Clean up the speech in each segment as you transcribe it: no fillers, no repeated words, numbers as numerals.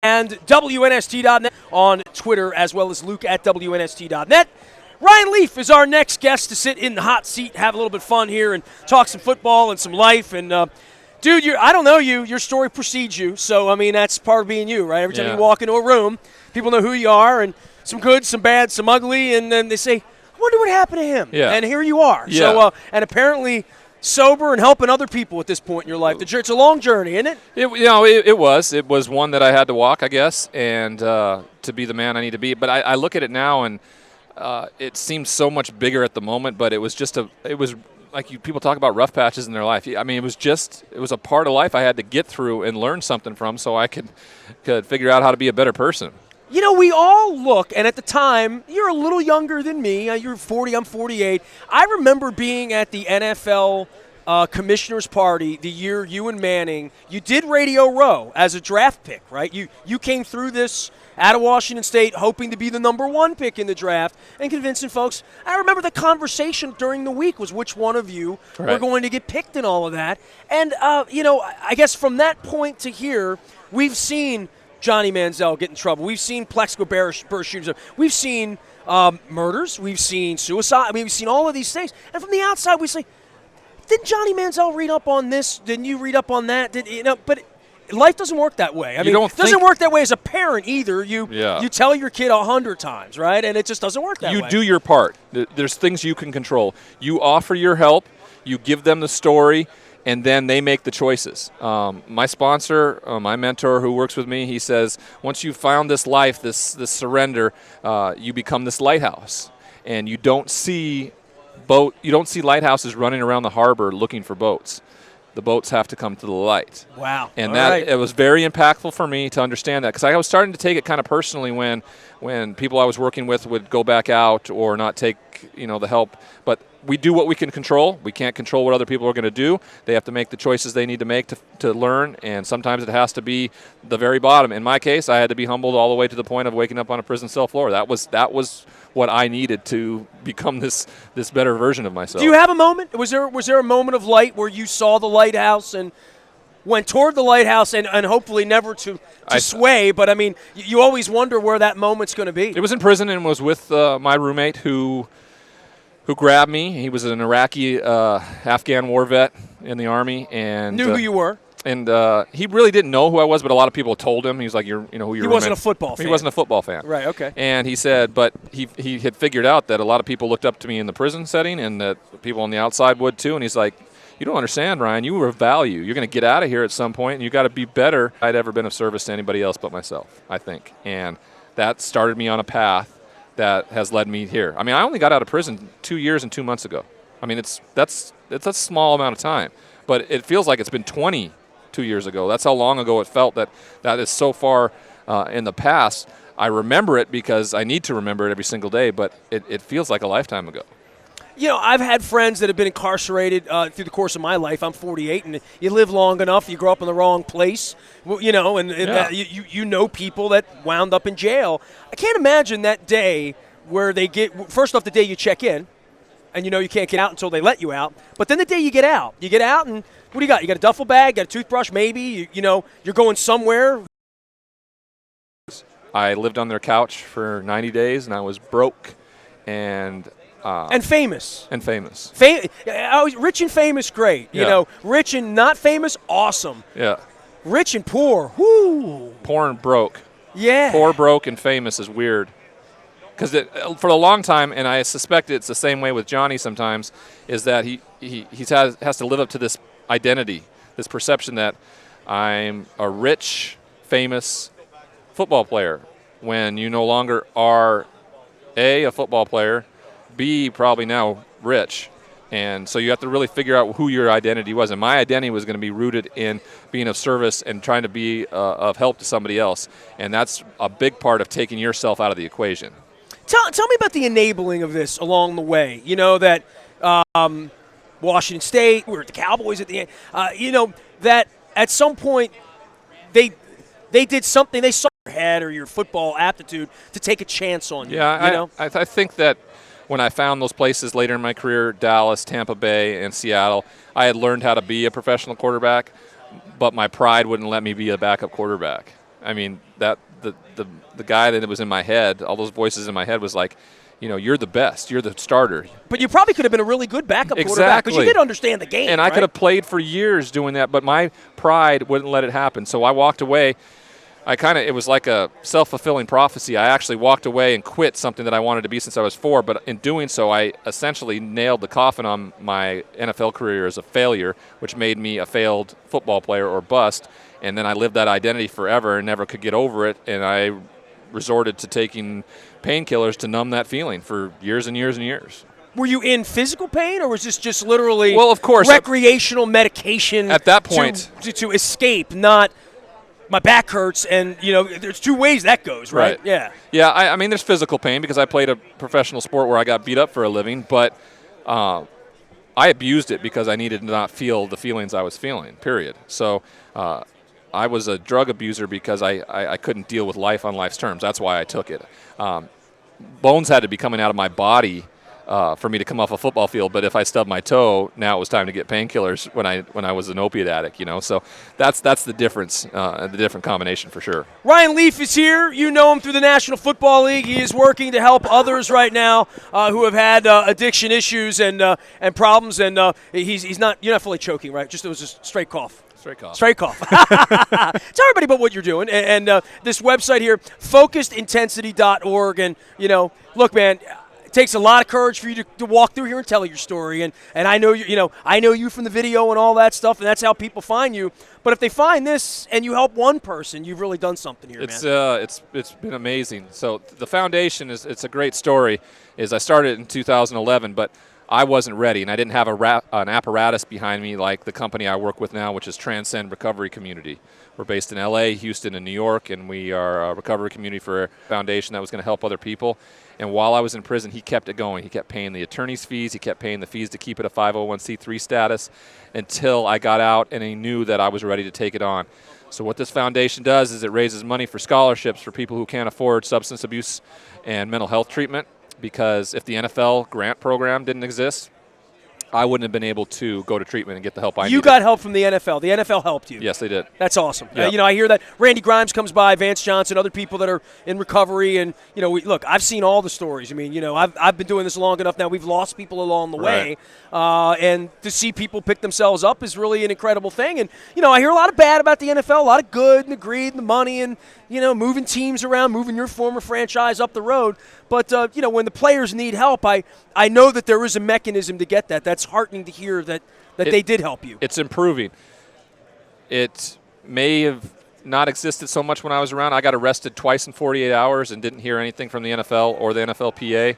and WNST.net on Twitter, as well as Luke at WNST.net. Ryan Leaf is our next guest to sit in the hot seat, have a little bit of fun here, and talk some football and some life. And, dude, I don't know you. Your story precedes you. So, I mean, that's part of being you, right? Every time you walk into a room, people know who you are, and some good, some bad, some ugly, and then they say, I wonder what happened to him. Yeah. And here you are. Yeah. So, and apparently sober and helping other people at this point in your life. It's a long journey, isn't it? It was. It was one that I had to walk, I guess, and to be the man I need to be. But I look at it now, and it seems so much bigger at the moment. But it was like people talk about rough patches in their life. I mean, it was a part of life I had to get through and learn something from, so I could figure out how to be a better person. You know, we all look, and at the time, you're a little younger than me. You're 40, I'm 48. I remember being at the NFL commissioner's party the year you and Manning, you did Radio Row as a draft pick, right? You came through this out of Washington State hoping to be the number one pick in the draft and convincing folks. I remember the conversation during the week was which one of you were going to get picked and all of that. And, I guess from that point to here, we've seen Johnny Manziel get in trouble. We've seen Plexico burst shootings. We've seen murders. We've seen suicide. I mean, we've seen all of these things. And from the outside, we say, didn't Johnny Manziel read up on this? Didn't you read up on that? But life doesn't work that way. I mean, it doesn't work that way as a parent either. You tell your kid 100 times, right? And it just doesn't work that way. You do your part. There's things you can control. You offer your help. You give them the story. And then they make the choices. My sponsor, my mentor who works with me, he says, once you've found this life, this surrender, you become this lighthouse. And you don't see lighthouses running around the harbor looking for boats. The boats have to come to the light. Wow. And it was very impactful for me to understand that, because I was starting to take it kind of personally when people I was working with would go back out or not take the help. But we do what we can control. We can't control what other people are going to do. They have to make the choices they need to make to learn, and sometimes it has to be the very bottom. In my case, I had to be humbled all the way to the point of waking up on a prison cell floor. That was what I needed to become this better version of myself. Do you have a moment? Was there a moment of light where you saw the lighthouse and went toward the lighthouse and hopefully never to sway? But, I mean, you always wonder where that moment's going to be. It was in prison and was with my roommate who grabbed me. He was an Iraqi Afghan war vet in the Army. And knew who you were. And he really didn't know who I was, but a lot of people told him. He was like, who you're. He wasn't a football fan. He wasn't a football fan. Right, okay. And he said, but he had figured out that a lot of people looked up to me in the prison setting and that people on the outside would too. And he's like, you don't understand, Ryan. You were of value. You're going to get out of here at some point, and you got to be better. I'd ever been of service to anybody else but myself, I think. And that started me on a path that has led me here. I mean, I only got out of prison 2 years and 2 months ago. I mean, that's a small amount of time, but it feels like it's been 22 years ago. That's how long ago it felt that is so far in the past. I remember it because I need to remember it every single day, but it feels like a lifetime ago. I've had friends that have been incarcerated through the course of my life. I'm 48, and you live long enough, you grow up in the wrong place, you know people that wound up in jail. I can't imagine that day where they first off, the day you check in, and you can't get out until they let you out. But then the day you get out, and what do you got? You got a duffel bag, got a toothbrush, maybe, you're going somewhere. I lived on their couch for 90 days, and I was broke and famous. And famous. Rich and famous, great. Yeah. Rich and not famous, awesome. Yeah. Rich and poor, whoo. Poor and broke. Yeah. Poor, broke, and famous is weird. Because for a long time, and I suspect it's the same way with Johnny sometimes, is that he has to live up to this identity, this perception that I'm a rich, famous football player, when you no longer are A, a football player, B, probably now rich. And so you have to really figure out who your identity was. And my identity was going to be rooted in being of service and trying to be of help to somebody else. And that's a big part of taking yourself out of the equation. Tell me about the enabling of this along the way. That Washington State, we were at the Cowboys at the end. That at some point they did something. They saw your head or your football aptitude to take a chance on you. Yeah, I think that when I found those places later in my career, Dallas, Tampa Bay, and Seattle, I had learned how to be a professional quarterback, but my pride wouldn't let me be a backup quarterback. I mean, that the guy that was in my head, all those voices in my head was like, you're the best. You're the starter. But you probably could have been a really good backup quarterback because you did understand the game. And I right? could have played for years doing that, but my pride wouldn't let it happen. So I walked away. It was like a self-fulfilling prophecy. I actually walked away and quit something that I wanted to be since I was 4, but in doing so, I essentially nailed the coffin on my NFL career as a failure, which made me a failed football player or bust. And then I lived that identity forever and never could get over it, and I resorted to taking painkillers to numb that feeling for years and years and years. Were you in physical pain, or was this just literally of course, recreational medication at that point to escape, not my back hurts, and there's two ways that goes, right? Yeah, I mean, there's physical pain because I played a professional sport where I got beat up for a living, but I abused it because I needed to not feel the feelings I was feeling, period. So I was a drug abuser because I couldn't deal with life on life's terms. That's why I took it. Bones had to be coming out of my body for me to come off a football field, but if I stubbed my toe, now it was time to get painkillers when I was an opiate addict, So that's the difference, the different combination for sure. Ryan Leaf is here. You know him through the National Football League. He is working to help others right now who have had addiction issues and problems, and he's not. You're not fully choking, right? It was just straight cough. Straight cough. Tell everybody about what you're doing. And this website here, focusedintensity.org. And, look, man, it takes a lot of courage for you to walk through here and tell your story. And I know I know you from the video and all that stuff, and that's how people find you. But if they find this and you help one person, you've really done something here, man. It's been amazing. So the foundation it's a great story. I started in 2011, but I wasn't ready, and I didn't have an apparatus behind me like the company I work with now, which is Transcend Recovery Community. We're based in L.A., Houston, and New York, and we are a recovery community for a foundation that was going to help other people. And while I was in prison, he kept it going. He kept paying the attorney's fees. He kept paying the fees to keep it a 501c3 status until I got out, and he knew that I was ready to take it on. So what this foundation does is it raises money for scholarships for people who can't afford substance abuse and mental health treatment. Because if the NFL grant program didn't exist, I wouldn't have been able to go to treatment and get the help I needed. You got help from the NFL. The NFL helped you. Yes, they did. That's awesome. Yep. I hear that Randy Grimes comes by, Vance Johnson, other people that are in recovery. And, look, I've seen all the stories. I mean, I've been doing this long enough now. We've lost people along the way. And to see people pick themselves up is really an incredible thing. And, I hear a lot of bad about the NFL, a lot of good and the greed and the money and, moving teams around, moving your former franchise up the road. But, when the players need help, I know that there is a mechanism to get that. That's heartening to hear that they did help you. It's improving. It may have not existed so much when I was around. I got arrested twice in 48 hours and didn't hear anything from the NFL or the NFLPA.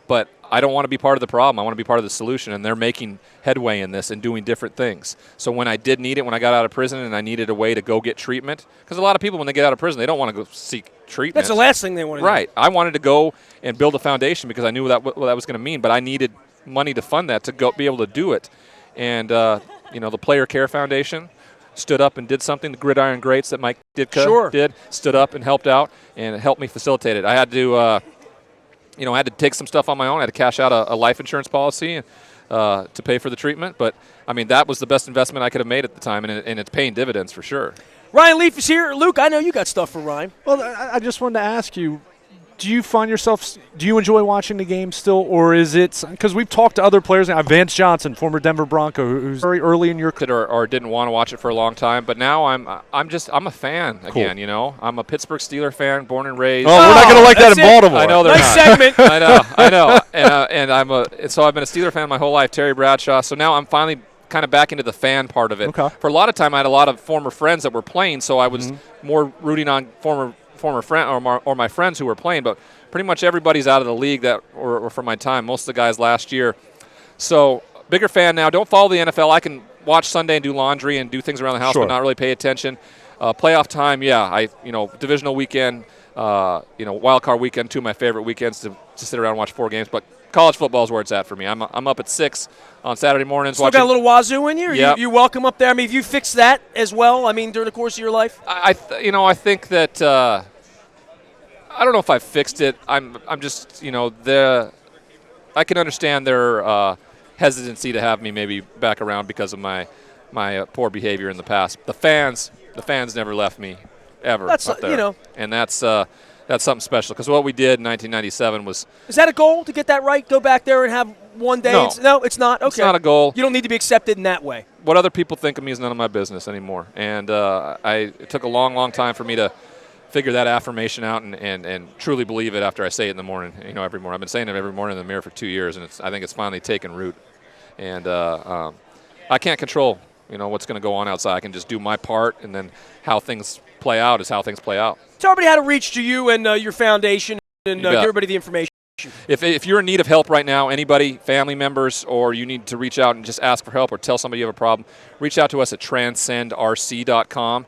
But I don't want to be part of the problem. I want to be part of the solution, and they're making headway in this and doing different things. So when I did need it, when I got out of prison and I needed a way to go get treatment, because a lot of people, when they get out of prison, they don't want to go seek treatment. That's the last thing they want to do. Right. I wanted to go and build a foundation because I knew what that was going to mean, but I needed money to fund that to be able to do it. And, the Player Care Foundation stood up and did something. The Gridiron Greats that Mike Ditka did stood up and helped out and helped me facilitate it. I had to I had to take some stuff on my own. I had to cash out a life insurance policy to pay for the treatment. But, I mean, that was the best investment I could have made at the time, and it's paying dividends for sure. Ryan Leaf is here. Luke, I know you got stuff for Ryan. Well, I just wanted to ask you, do you enjoy watching the game still, or is it – because we've talked to other players now, Vance Johnson, former Denver Bronco, who's very early in your career. Or didn't want to watch it for a long time, but now I'm a fan again, I'm a Pittsburgh Steelers fan, born and raised. Oh, we're not going to like that in Baltimore. I know they're nice not. Segment. I know. And so I've been a Steelers fan my whole life, Terry Bradshaw. So now I'm finally kind of back into the fan part of it. Okay. For a lot of time, I had a lot of former friends that were playing, so I was more rooting on former friend or my friends who were playing, but pretty much everybody's out of the league that were from my time, most of the guys last year. So bigger fan now. Don't follow the NFL. I can watch Sunday and do laundry and do things around the house, but not really pay attention. Playoff time, divisional weekend, wild card weekend, two of my favorite weekends to sit around and watch 4 games. But college football is where it's at for me. I'm up at 6 on Saturday mornings. Still got a little wazoo in you? Yep. You welcome up there? I mean, have you fixed that as well, during the course of your life? I think that I don't know if I fixed it. I'm just, I can understand their hesitancy to have me maybe back around because of my poor behavior in the past. The fans never left me. ever That's up there. you know, and that's something special because what we did in 1997 was. Is that a goal to get that right? Go back there and have one day? No. No, it's not. Okay. It's not a goal. You don't need to be accepted in that way. What other people think of me is none of my business anymore. And it took a long, long time for me to figure that affirmation out and truly believe it after I say it in the morning. Every morning. I've been saying it every morning in the mirror for 2 years, and I think it's finally taken root. And I can't control, what's going to go on outside. I can just do my part, and then how things play out is how things play out. Tell everybody how to reach to you and your foundation, and give everybody the information. If you're in need of help right now, anybody, family members, or you need to reach out and just ask for help or tell somebody you have a problem, reach out to us at transcendrc.com.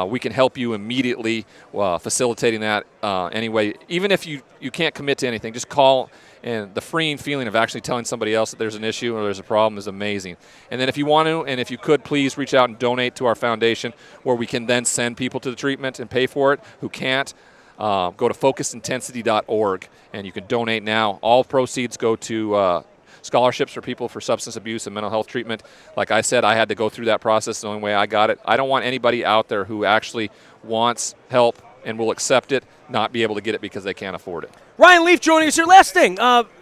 We can help you immediately facilitating that anyway. Even if you can't commit to anything, just call, and the freeing feeling of actually telling somebody else that there's an issue or there's a problem is amazing. And then if you want to, and if you could, please reach out and donate to our foundation where we can then send people to the treatment and pay for it who can't. Go to focusintensity.org, and you can donate now. All proceeds go to scholarships for people for substance abuse and mental health treatment. Like I said, I had to go through that process the only way I got it. I don't want anybody out there who actually wants help and will accept it not be able to get it because they can't afford it. Ryan Leaf joining us here. Last thing,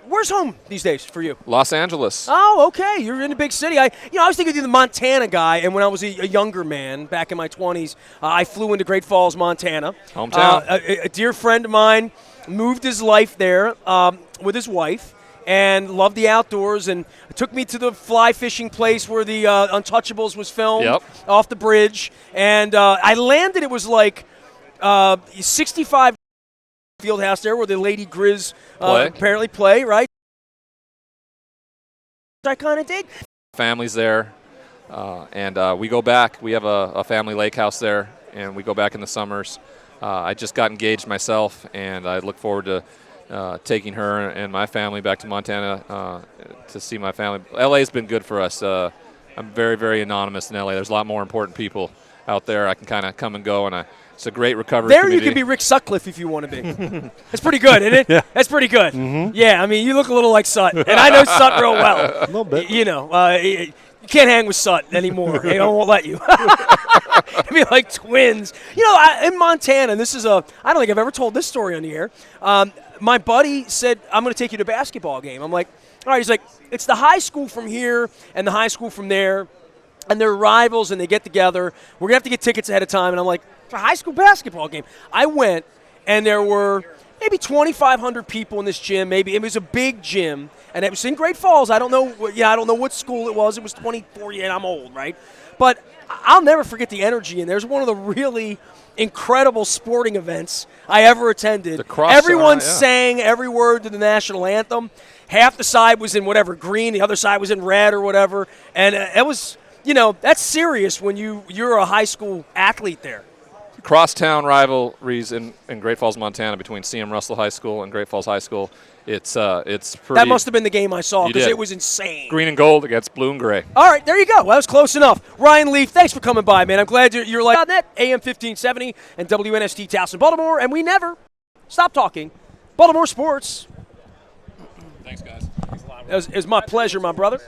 where's home these days for you? Los Angeles. Oh, okay. You're in a big city. I was thinking of the Montana guy, and when I was a younger man back in my 20s, I flew into Great Falls, Montana. Hometown. A dear friend of mine moved his life there with his wife and loved the outdoors, and took me to the fly fishing place where the Untouchables was filmed off the bridge. And I landed, it was like 65 field house there where the Lady Grizz apparently play, right? I kind of dig. Family's there, and we go back. We have a family lake house there, and we go back in the summers. I just got engaged myself, and I look forward to taking her and my family back to Montana to see my family. LA's been good for us. I'm very, very anonymous in LA. There's a lot more important people out there. I can kind of come and go, and it's a great recovery community. You can be Rick Sutcliffe if you want to be. That's pretty good, isn't it? Yeah. That's pretty good. Mm-hmm. Yeah, I mean, you look a little like Sut, and I know Sut real well. A little bit. You can't hang with Sut anymore. They won't let you. It'd be like twins. In Montana, this is I don't think I've ever told this story on the air. My buddy said, I'm going to take you to a basketball game. I'm like, all right. He's like, it's the high school from here and the high school from there, and they're rivals, and they get together. We're going to have to get tickets ahead of time. And I'm like, it's a high school basketball game. I went, and there were maybe 2,500 people in this gym. Maybe it was a big gym, and it was in Great Falls. I don't know. I don't know what school it was. It was 2040, and I'm old, right? But I'll never forget the energy. And there's one of the really incredible sporting events I ever attended. Everyone sang every word to the national anthem. Half the side was in whatever green, the other side was in red or whatever. And it was, that's serious when you're a high school athlete there. Crosstown rivalries in Great Falls, Montana, between C.M. Russell High School and Great Falls High School. It's pretty. That must have been the game I saw because it was insane. Green and gold against blue and gray. All right, there you go. Well, that was close enough. Ryan Leaf, thanks for coming by, man. I'm glad you're like .net, AM 1570 and WNST Towson, Baltimore, and we never stop talking Baltimore sports. Thanks, guys. It was my pleasure, my brother.